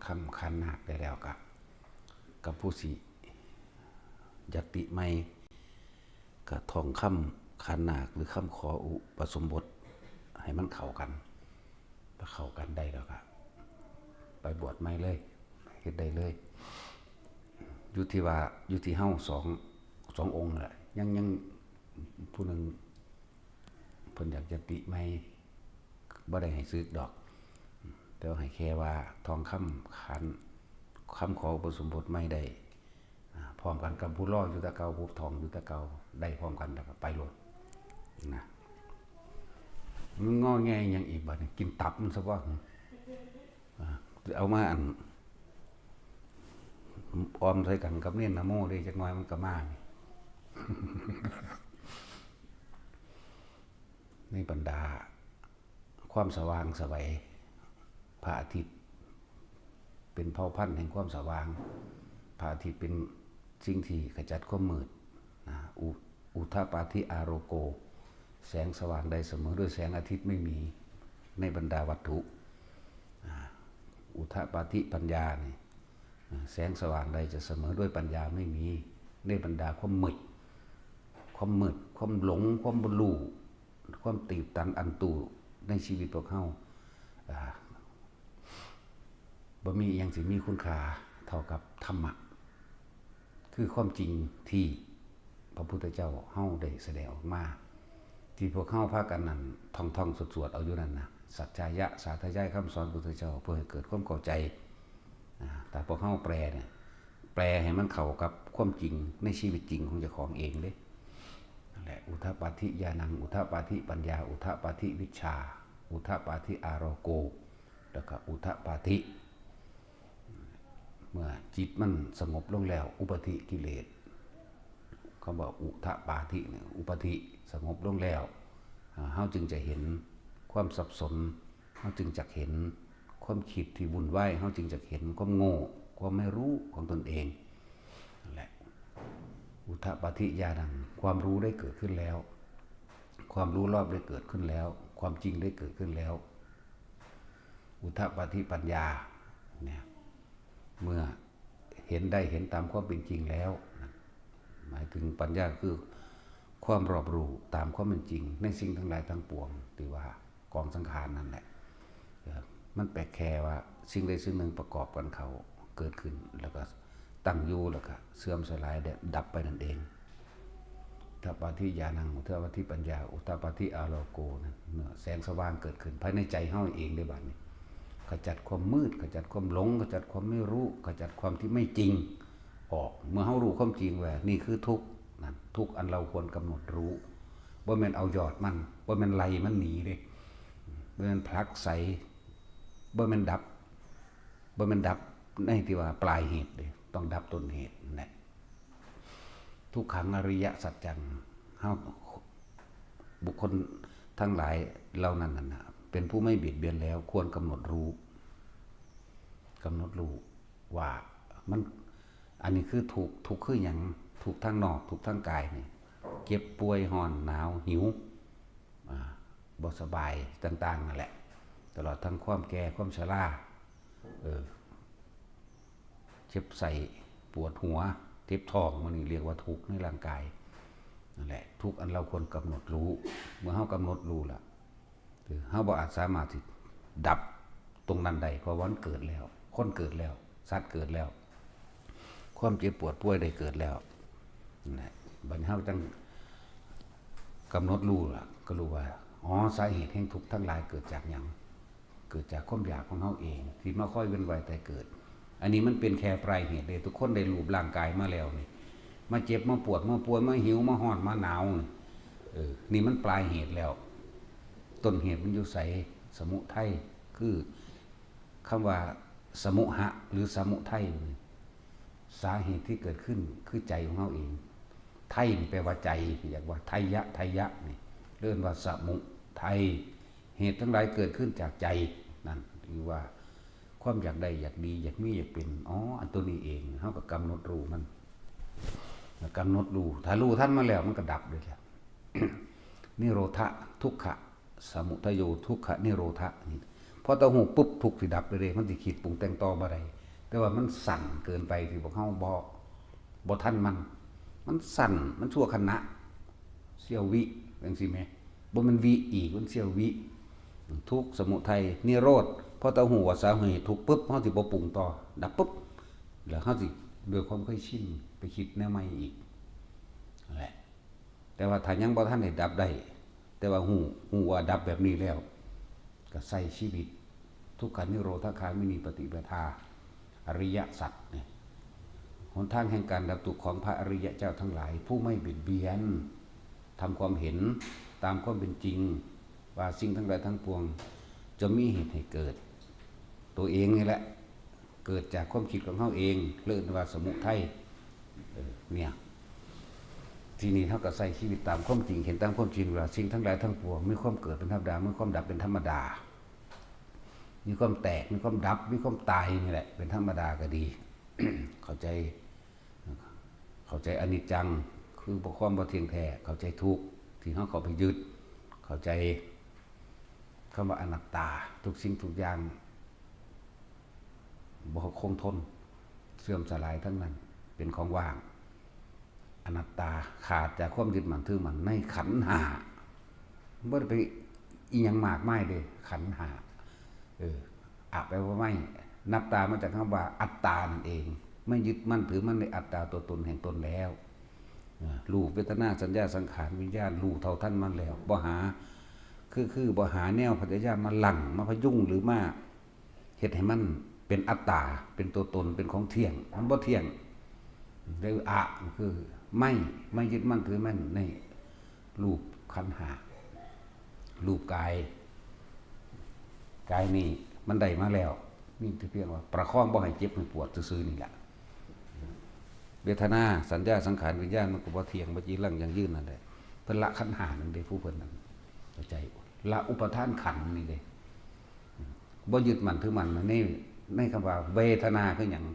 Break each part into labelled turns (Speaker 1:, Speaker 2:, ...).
Speaker 1: คำขันหักได้แล้วกับผู้สิยติไม่กับทองคำขันหนักหรือคำขออุปสมบทให้มันเข้ากันถ้าเข้ากันได้แล้วก็ไปบวชไม่เลยเฮ็ดได้เลยอยู่ที่เฮาสององค์แหละยังผู้หนึ่งเพิ่นอยากจะติไม่บ่ได้ให้ซื้อดอกแต่ให้แค่ว่าทองคำขันคำขออุปสมบทไม่ได้พร้อมกันกับผู้รออยู่ตะเกาผู้ทองอยู่ตะเกาได้พร้อมกันแล้วก็ไปโลดนะมันงอแงยังอีกบัดนี้กินตับมันซะว่าเอามาอันออมใส่กันกับเน้นนะโมได้จักหน่อยมันก็มาในบรรดาความสว่างไสวพระอาทิตย์เป็นเผ่าพันธุ์แห่งความสว่างพระอาทิตย์เป็นสิ่งที่ขจัดความมืดอุทปาธิอาโรโกแสงสว่างได้เสมอด้วยแสงอาทิตย์ไม่มีในบรรดาวัตถุอุทปาธิปัญญานี่แสงสว่างใดจะเสมอด้วยปัญญาไม่มีในบรรดาความมืดความหลงความบรรลุความตีบตันอันตูในชีวิตพวกเขาบ่มีอย่างสิมีคุณค่าเท่ากับธรรมะคือความจริงที่พระพุทธเจ้าเฮาได้แสดงออกมาที่พวกเฮาพากันนั้นท่องสวดเอาอยู่นั่นนะสัจจายะสาธยายคำสอนพระพุทธเจ้าเพื่อให้เกิดความเข้าใจแต่พวกเฮาแปลเนี่ยแปลให้มันเข้ากับความจริงในชีวิตจริงของเจ้าของเองเด้นั่นแหละอุทปาธิญาณังอุทปาธิปัญญาอุทปาธิวิชชาอุทปาธิอาโรโกแล้วก็อุทปาธิเมื่อจิตมันสงบลงแล้วอุปธิกิเลสเขาบอกอุทปาธิเนี่ยอุปธิสงบลงแล้วเฮาจึงจะเห็นความสับสนเฮาจึงจะเห็นความคิดที่วุ่นวายเฮาจึงจะเห็นความโง่ความไม่รู้ของตนเองนั่นแหละอุทปาธิญาณังความรู้ได้เกิดขึ้นแล้วความรู้รอบได้เกิดขึ้นแล้วความจริงได้เกิดขึ้นแล้วอุทปาธิปัญญาเนี่ยเมื่อเห็นได้เห็นตามความเป็นจริงแล้วหมายถึงปัญญาคือความรอบรู้ตามความเป็นจริงในสิ่งทั้งหลายทั้งปวงที่ว่ากองสังขารนั่นแหละมันแปลกแค่ว่าสิ่งใดสิ่งหนึ่งประกอบกันเขาเกิดขึ้นแล้วก็ตั้งอยู่แล้วก็เสื่อมสลายดับไปนั่นเองอุทปาธิญาณังอุทปาธิปัญญาอุทปาธิอาโลโกนั่นแสงสว่างเกิดขึ้นภายในใจเฮาเองได้บัดนี้ขจัดความมืดขจัดความหลงขจัดความไม่รู้ขจัดความที่ไม่จริงออกเมื่อเฮารู้ความจริงว่านี่คือทุกข์นั่นทุกข์อันเราควรกำหนดรู้บ่แม่นเอายอดมันบ่แม่นไล่มันหนีเด้บ่แม่นผลักไสบ่แม่นดับในที่ว่าปลายเหตุเด้ต้องดับต้นเหตุนั่นแหละทุกขังอริยสัจจังเฮาบุคคลทั้งหลายเหล่านั้นน่ะเป็นผู้ไม่เบียดเบียนแล้วควรกำหนดรู้ว่ามันอันนี้คือถูกคืออย่างถูกทางนอกถูกทางกายนี่เจ็บป่วยร้อนหนาวหิวบ่สบายต่างๆนั่นแหละตลอดทั้งความแก่ความชราเจ็บใส่ปวดหัวเจ็บท้องมันนี่เรียกว่าทุกข์ในร่างกายนั่นแหละทุกข์อันเราควรกำหนดรู้เมื่อเฮากำหนดรู้ล่ะเฮาบ่อาจสามารถที่ดับตรงนั้นได้เพราะว่ามันเกิดแล้วคนเกิดแล้วสัตว์เกิดแล้วความเจ็บปวดป่วยได้เกิดแล้วนั่นแหละบัดเฮาจังกำหนดรู้ล่ะก็รู้ว่าอ๋อสาเหตุแห่งทุกข์ทั้งหลายเกิดจากหยังเกิดจากความอยากของเฮาเองที่มาค่อยเวียนว่ายตายเกิดอันนี้มันเป็นแค่ปลายเหตุเลยทุกคนได้รูปร่างกายมาแล้วนี่มาเจ็บมาปวดมาป่วยมาหิวมาร้อนมาหนาวนี่มันปลายเหตุแล้วต้นเหตุมันอยู่ไสสมุทัยคือคำว่าสมุหะหรือสมุทัยสาเหตุที่เกิดขึ้นคือใจของเราเองไทยนี่แปลว่าใจอยากว่าไทยะนี่เรียกว่าสมุทัยเหตุทั้งหลายเกิดขึ้นจากใจนั่นหรือว่าความอยากได้อยากดีอยากมีอยากเป็นอันตัวนี้เองเฮาก็กำหนดรู้มันกำหนดรู้ถ้ารู้ท่านมาแล้วมันก็ดับเลยแหละนิโรธะทุกขะสมุทัยโยทุกขะนิโรธะนี่พอตะหูปุ๊บทุกข์สิดับเลยมันสิคิดปรุงแต่งต่อบ่ได้ แต่ว่ามันสั่นเกินไปที่พวกเฮาบ่ทันมันสั่นมันชั่วขณะเสี้ยววิจังซี่แหมบ่มันวิอีกมันเสี้ยววิทุกข์สมุทัยนิโรธพอตาหูว่าสาเหตุทุกข์ปุ๊บเฮาสิบ่ปรุงต่อดับปุ๊บแล้วเฮาสิด้วยความเคยชินไปคิดแนวใหม่อีกนั่นแหละแต่ว่าถ้ายังบ่ทันได้ดับได้แต่ว่าหูว่าดับแบบนี้แล้วก็ใส่ชีวิตทุกขันิโรธคามินีปฏิปทาอริยสัจเนี่ยหนทางแห่งการดับทุกข์ของพระอริยเจ้าทั้งหลายผู้ไม่เบียดเบียนทำความเห็นตามความเป็นจริงว่าสิ่งทั้งหลายทั้งปวงจะมีเหตุให้เกิดตัวเองนี่แหละเกิดจากความคิดของเขาเองเรียกว่าสมุทัยเนี่ยทีนี้เท่ากับใส่ชีวิตตามความจริงเห็นตามความจริงว่าสิ่งทั้งหลายทั้งปวงมีความเกิดเป็นธรรมดามีความดับเป็นธรรมดามีความแตกมีความดับมีความตายนี่แหละเป็นธรรมดาก็ดี เข้าใจอนิจจังคือความบ่เที่ยงแท้เข้าใจทุกข์ที่เขาไปยึดเข้าใจคำว่าอนัตตาทุกสิ่งทุกอย่างบ่คงทนเสื่อมสลายทั้งนั้นเป็นของว่างอนัตตาขาดจากความยึดมั่นถือมั่นในขันธ์ห้าบ่ได้ไปอีหยังมากมายเด้ขันธ์ห้าแปลว่าไม่นับตามาจากคำว่าอัตตานั่นเองไม่ยึดมั่นถือมั่นในอัตตาตัวตนแห่งตนแล้วรูปเวทนาสัญญาสังขารวิญญาณรู้เท่าทันมันแล้วบ่หาคือบ่หาแนวพยายามมาหลั่งมาพยุงหรือมาเฮ็ดให้มันเป็นอัตตาเป็นตัวตนเป็นของเที่ยงมันบ่เที่ยงเลยคือไม่ยึดมั่นถือมั่นในรูปขันธ์ห้ารูปกายนี่มันได้มาแล้วนี่ที่เพียงว่าประคองบ่ให้เจ็บให้ปวดซื่อๆนี่แหละเวทนาสัญญาสังขารวิญญาณมันก็บ่เที่ยงบ่จีรังยังยืนนั่นแหละเพิ่นละขันธ์ห้านั่นเด้ผู้เพิ่นนั้นเข้าใจละอุปทานขันธ์นี่เด้บ่ยึดมั่นถือมั่นในคำว่าเวทนาคือหยัง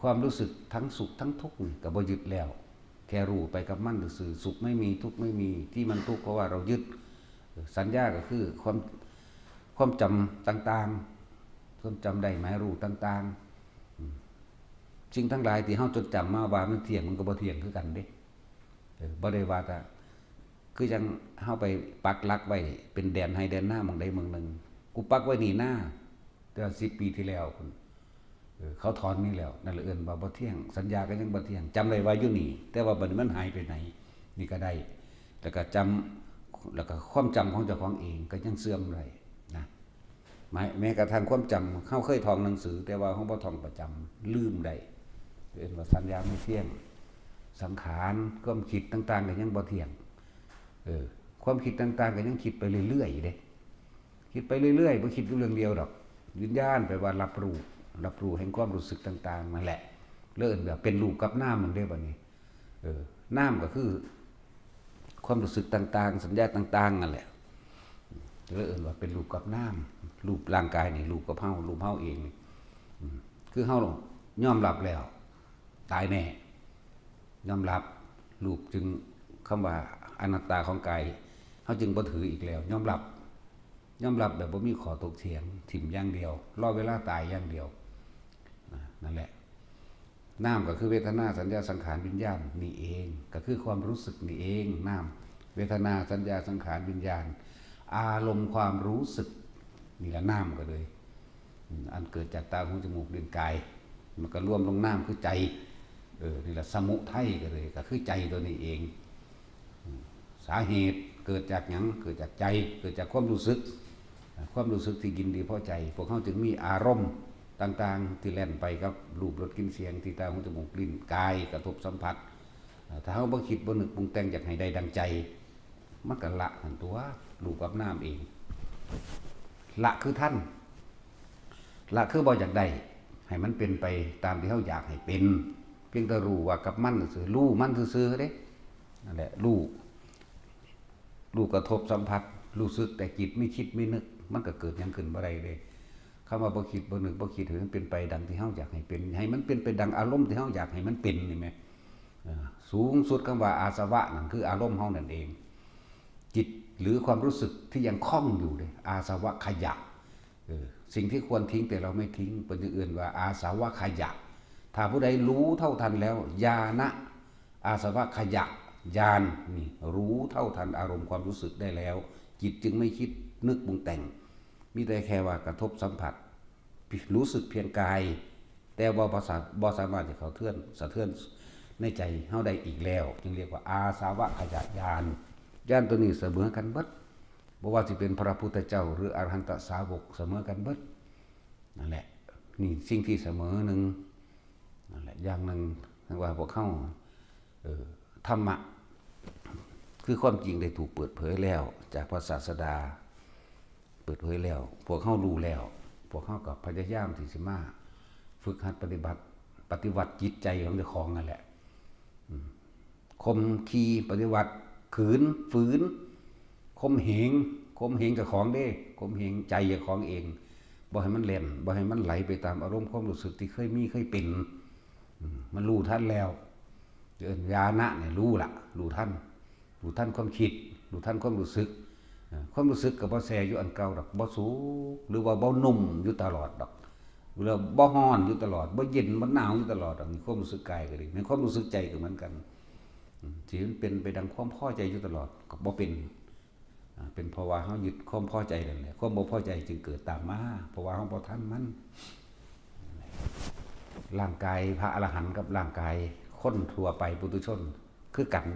Speaker 1: ความรู้สึกทั้งสุขทั้งทุกข์นี่ก็บ่ยึดแล้วแค่รู้ไปกับมันซื่อสุขไม่มีทุกข์ไม่มีที่มันทุกข์เพราะว่าเรายึดสัญญาก็คือความจำต่างๆความจำได้หมายรู้ต่างๆสิ่งทั้งหลายที่เฮาจดจำมาว่ามันเที่ยงมันก็บ่เที่ยงคือกันเด้บ่ได้ว่าแต่คือจังเฮาไปปักหลักไว้เป็นแดนให้แดนหน้าหม้องใดหม้องหนึ่งกูปักไว้นี่หน้าแต่10 ปีที่แล้วเขาถอนนี่แล้วนั่นแหละเอิ้นว่าบ่เที่ยงสัญญาก็ยังบ่เที่ยงจำได้ว่าอยู่นี่แต่ว่าบัดนี้มันหายไปไหนนี่ก็ได้แล้วก็จำแล้วก็ความจำของเจ้าของเองก็ยังเสื่อมได้นะแม้กระทั่งความจำเขาเคยท่องหนังสือแต่ว่าเขาบ่ท่องประจำลืมได้เรียกว่าสัญญาไม่เที่ยงสังขารความคิดต่างๆก็ยังบ่เที่ยงความคิดต่างๆก็ยังคิดไปเรื่อยๆเด้คิดไปเรื่อยๆบ่คิดอยู่เรื่องเดียวดอกวิญญาณแปลว่ารับรู้แห่งความรู้สึกต่างๆนั่นแหละเลิ่นแบบเป็นรูปกับนามมันได้บัดนี้นามก็คือความรู้สึกต่างๆสัญญาต่างๆนั่นแหละเลิ่นว่าเป็นรูปกับนามรูปร่างกายนี่รูปกับเฮารูปเฮาเองคือเฮายอมรับแล้วตายแน่ยอมรับรูปจึงคำว่าอนัตตาของกายเฮาจึงบ่ถืออีกแล้วยอมรับแบบบ่มีข้อตกเถียงถิ่มอย่างเดียวรอเวลาตายอย่างเดียวนั่นแหละนามก็คือเวทนาสัญญาสังขารวิญญาณนี่เองก็คือความรู้สึกนี่เองนามเวทนาสัญญาสังขารวิญญาณอารมณ์ความรู้สึกนี่ละนามก็เลยอันเกิดจากตาหูจมูกลิ้นกายมันก็รวมลงนามคือใจนี่ละสมุทัยก็เลยก็คือใจตัวนี้เองสาเหตุเกิดจากหยังเกิดจากใจเกิดจากความรู้สึกที่ยินดีพอใจพวกเขาจึงมีอารมณ์ต่างๆที่แล่นไปกับรูปรสกลิ่นเสียงที่ตาหูจมูกลิ้นกายกระทบสัมผัสถ้าเขาบ่คิดบ่นึกปรุงแต่งอยากให้ได้ดังใจมันก็ละหันตัวรูปกับนามเองละคือท่านละคือบ่อยากได้ให้มันเป็นไปตามที่เขาอยากให้เป็นเพียงแต่รู้ว่ากับมันซื่อรู้มันซื่อๆเด้นั่นแหละรู้กระทบสัมผัสรู้สึกแต่จิตไม่คิดไม่นึกมันก็เกิดหยังขึ้นบ่ได้เลยคำว่าบ่คิดบ่นึกบ่คิดให้มันเป็นไปดังที่เฮาอยากให้เป็นให้มันเป็นไปดังอารมณ์ที่เฮาอยากให้มันเป็นนี่แหมสูงสุดคำว่าอาสวะนั่นคืออารมณ์เฮานั่นเองจิตหรือความรู้สึกที่ยังคล้องอยู่เลยอาสวะขยะ สิ่งที่ควรทิ้งแต่เราไม่ทิ้งเป็นอย่างอื่นว่าอาสาวะขยะถ้าผู้ใดรู้เท่าทันแล้วญาณะอาสวะขยะญาณนี่รู้เท่าทันอารมณ์ความรู้สึกได้แล้วจิตจึงไม่คิดนึกปรุงแต่งมีแต่แค่ว่ากระทบสัมผัสรู้สึกเพียงกายแต่บ่สามารถจะเขาสะเทือนในใจเฮาได้อีกแล้วจึงเรียกว่าอาสาวะขยะญาณญาณตัวนี้เสมอกันเบิดบ่ว่าสิเป็นพระพุทธเจ้าหรืออรหันตสาวกเสมอกันเบิดนั่นแหละนี่สิ่งที่เสมอหนึ่งนั่นแหละอย่างหนึ่งว่าพวกเข้าธรรมะคือความจริงได้ถูกเปิดเผยแล้วจากพระศาสดาเปิดเผยแล้วพวกเข้ารู้แล้วพวกเข้ากับพยายามที่สิมาฝึกหัดปฏิวัติจิตใจของเจ้าของนั่นแหละคมขีปฏิวัติขืนฝืนคมเหงเจ้าของเด้คมเหงใจเจ้าของเองบ่ให้มันเล่นบ่ให้มันไหลไปตามอารมณ์ความรู้สึกที่เคยมีเคยเป็นมันรู้ทันแล้วญาณะเนี่ยรู้ละรู้ท่านความคิดรู้ท่านความรู้สึกกับบ่แซ่อยู่อันเก่าดอกบ่สูหรือว่าบ่นุ่มอยู่ตลอดดอกหรือบ่ร้อนอยู่ตลอดบ่เย็นบ่หนาวอยู่ตลอดดอกนี่ความรู้สึกกายก็ดีในความรู้สึกใจก็เหมือนกันที่มันเป็นไปดังความพอใจอยู่ตลอดก็บ่เป็นเพราะว่าเฮายึดความพอใจนั่นแหละความบ่พอใจจึงเกิดตามมาเพราะว่าเฮาบ่ทันมันร่างกายพระอรหันต์กับร่างกายคนทั่วไปปุถุชนคือกัน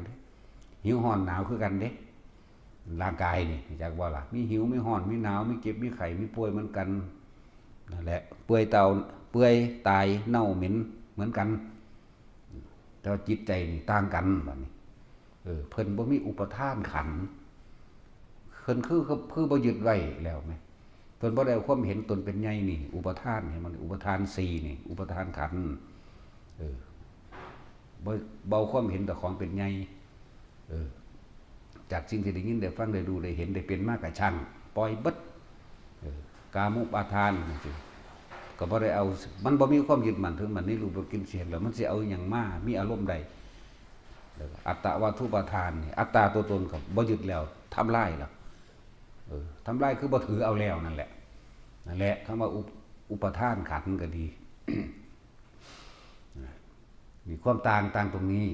Speaker 1: หิวร้อนหนาวคือกันเด้ร่างกายนี่จากว่าล่ะมีหิวมีร้อนมีหนาวมีเจ็บมีไข้มีป่วยเหมือนกันนั่นแหละเปื่อยตายเน่าเหม็นเหมือนกันแต่จิตใจนี่ต่างกันบัดนี้เพิ่นบ่มีอุปทานขันธ์เพิ่นคือบ่ยึดไว้แล้วแม่เพิ่นบ่ได้เอาความเห็นตนเป็นใหญ่นี่อุปทานนี่มันอุปทาน4นี่อุปทานขันธ์เบาความเห็นแต่ของเป็นใหญ่จากสิ่งที่ได้ยินได้ฟังได้ดูได้เห็นได้เป็นมากกับช่างปล่อยเบิดกามุปาทานก็บ่ได้เอามันบ่มีความยึดมั่นถึงมันนี่รูปกินเสียงแล้วมันสิเอาหยังมามีอารมณ์ใดอัตตวัตถุปาทานนี่อัตตาตัวตนก็บ่ยึดแล้วทำลายแล้วทำลายคือบ่ถือเอาแล้วนั่นแหละคำว่าอุปทานขันธ์ก็ดี นี่ความต่างตรงนี้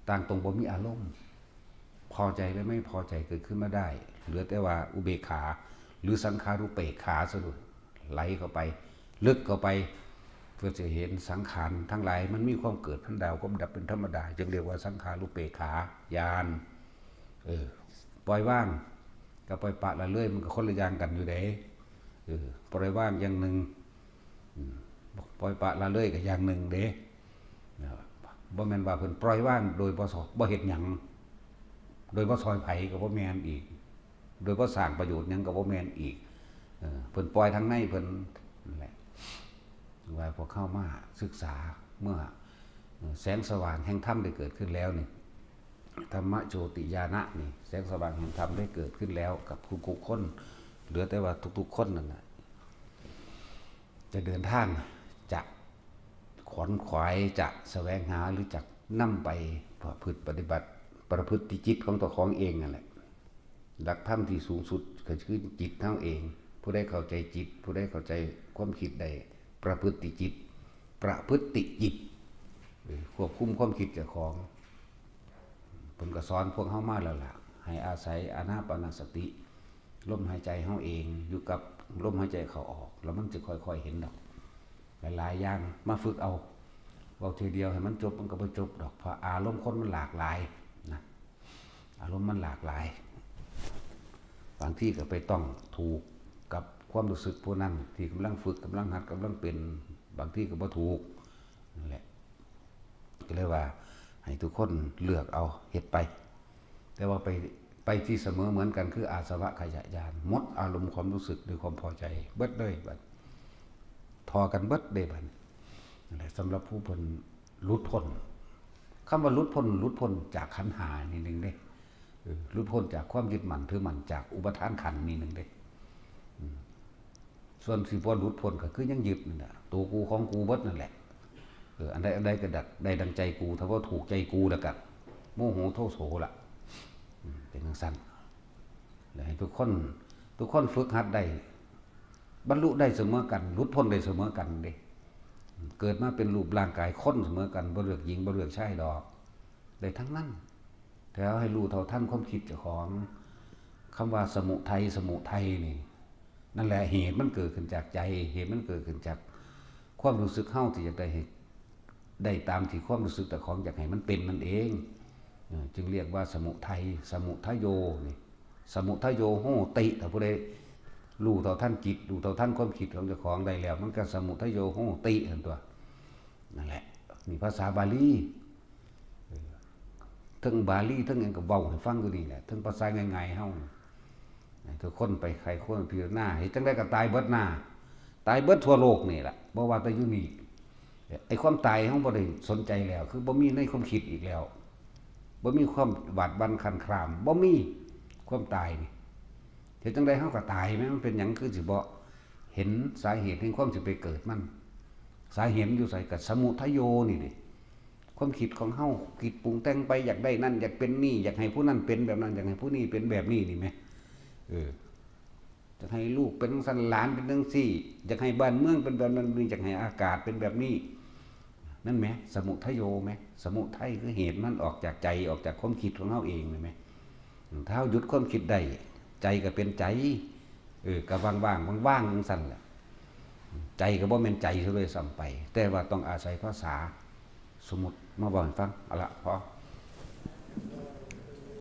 Speaker 1: ต่างตรงบ่มีอารมณ์พอใจและไม่พอใจเกิดขึ้นมาได้เหลือแต่ว่าอุเบกขาหรือสังขารุเปกขาซะด้วยไหลเข้าไปลึกเข้าไปเพื่อจะเห็นสังขารทั้งหลายมันมีความเกิดพันดาวความดับเป็นธรรมดาจึงเรียกว่าสังขารุเปกขาญาณปล่อยว่างกับปล่อยปะละเลื่อยมันก็คนละอย่างกันอยู่เด้ปล่อยว่างอย่างหนึ่งปล่อยปะละเลื่อยกับอย่างหนึ่งเด้บ่แม่นว่าเพิ่นปล่อยว่างโดยบ่เฮ็ดหยังโดยบ่ซอยไผก็บ่แม่นอีกโดยบ่สร้างประโยชน์หยังก็บ่แม่นอีกเพิ่นปล่อยทางในเพิ่นนั่นแหละว่าพอเข้ามาศึกษาเมื่อแสงสว่างแห่งธรรมได้เกิดขึ้นแล้วนี่ธรรมโชติญาณะนี่แสงสว่างแห่งธรรมได้เกิดขึ้นแล้วกับทุกๆคนเหลือแต่ว่าทุกๆคนนั่นน่ะจะเดินทางจะขวนขวายจะแสวงหาหรือจะนำไปประพฤติปฏิบัติประพฤติจิตของตัวของเองนั่นแหละหลักธรรมที่สูงสุดก็คือจิตเท่าเองผู้ใดเข้าใจจิตผู้ใดเข้าใจความคิดใดประพฤติจิตควบคุมความคิดเจ้าของเพิ่นก็สอนพวกเฮามาแล้วล่ะให้อาศัยอานาปานสติลมหายใจเฮาเองอยู่กับลมหายใจเข้าออกแล้วมันจะค่อยๆเห็นดอกหลายๆอย่างมาฝึกเอาเว้าทีเดียวให้มันจบมันก็บ่จบดอกเพราะอารมณ์คนมันหลากหลายนะอารมณ์มันหลากหลายบางที่ก็ไปต้องถูกกับความรู้สึกผู้นั้นที่กำลังฝึกกำลังหัดกำลังเป็นบางที่ก็บ่ถูกนั่นแหละก็เลยว่าให้ทุกคนเลือกเอาเฮ็ดไปแต่ว่าไปที่เสมอเหมือนกันคืออาสวะขยะญาณหมดอารมณ์ความรู้สึกด้วยความพอใจเบิดเลยบัดทอกันเบิดเด้บัดนั่นแหละสำหรับผู้เพิ่นหลุดพ้นคำว่าหลุดพ้นจากขันธ์5นี่นึงเด้หลุดพ้นจากความยึดมั่นถือมั่นจากอุปทานขันธ์นี่นึงเด้ส่วนสิบ่หลุดพ้นก็คือยังยึดนั่นน่ะตัวกูของกูเบิดนั่นแหละอันใดก็ได้ดังใจกูถ้าว่าถูกใจกูแล้วก็โมโหโทโสล่ะเป็นจังซั่นแล้วให้ทุกคนฝึกหัดได้ บรรลุได้เสมอกันหลุดพ้นได้เสมอกันเด้เกิดมาเป็นรูปร่างกายคนเสมอกันบ่เลือกหญิงบ่เลือกชายดอกได้ทั้งนั้นแต่ให้รู้เท่าทันความคิดเจ้าของคำว่าสมุทัยนี่นั่นแหละเหตุมันเกิดขึ้นจากใจเหตุมันเกิดขึ้นจากความรู้สึกเฮาที่อยากได้ตามที่ความรู้สึกแต่ของอยากให้มันเป็นนั่นเองจึงเรียกว่าสมุทโยนี่สมุทโยโหติถ้าผู้ใดรู้เท่าท่านจิตรู้เท่าท่านความคิดของเจ้าของได้แล้วมันก็สมุทโยโหติเห็นตัวนั่นแหละนี่ภาษาบาลีทั้งบาลีทั้งอย่างกับเว้าให้ฟังอยู่นี่แหละทั้งภาษาง่ายๆเฮาทุกคนไปใครคนพิจารณาเฮ็ดจังได๋ก็ตายเบิดหน้าตายเบิดทั่วโลกนี่ล่ะบ่ว่าแต่อยู่นี่ไอ้ความตายเฮาบ่ได้สนใจแล้วคือบ่มีในความคิดอีกแล้วบ่มีความหวาดหวั่นครั่นครามบ่มีความตายนี่เฮ็ดจังได๋เฮาก็ตายแม้มันเป็นหยังคือสิบ่เห็นสาเหตุแห่งความสิไปเกิดมันสาเหตุอยู่ไสก็สมุทัยโยนี่ดิความคิดของเฮาคิดปรุงแต่งไปอยากได้นั่นอยากเป็นนี่อยากให้ผู้นั้นเป็นแบบนั้นอยากให้ผู้นี้เป็นแบบนี้นี่แหมจะให้ลูกเป็นสันหลานเป็นจังซี่อยากให้บ้านเมืองเป็นแบบนั้นอยากให้อากาศเป็นแบบนี้นั่นแหมสมุทัยโยแหมสมุทัยคือเหตุมันออกจากใจออกจากความคิดของเฮาเองแหมถ้าหยุดความคิดได้ใจก็เป็นใจก็ว่างจังซั่นแหละใจก็บ่แม่นใจซะเลยซ้ำไปแต่ว่าต้องอาศัยภาษาสมมุติมาบอกให้ฟังเอาละพอ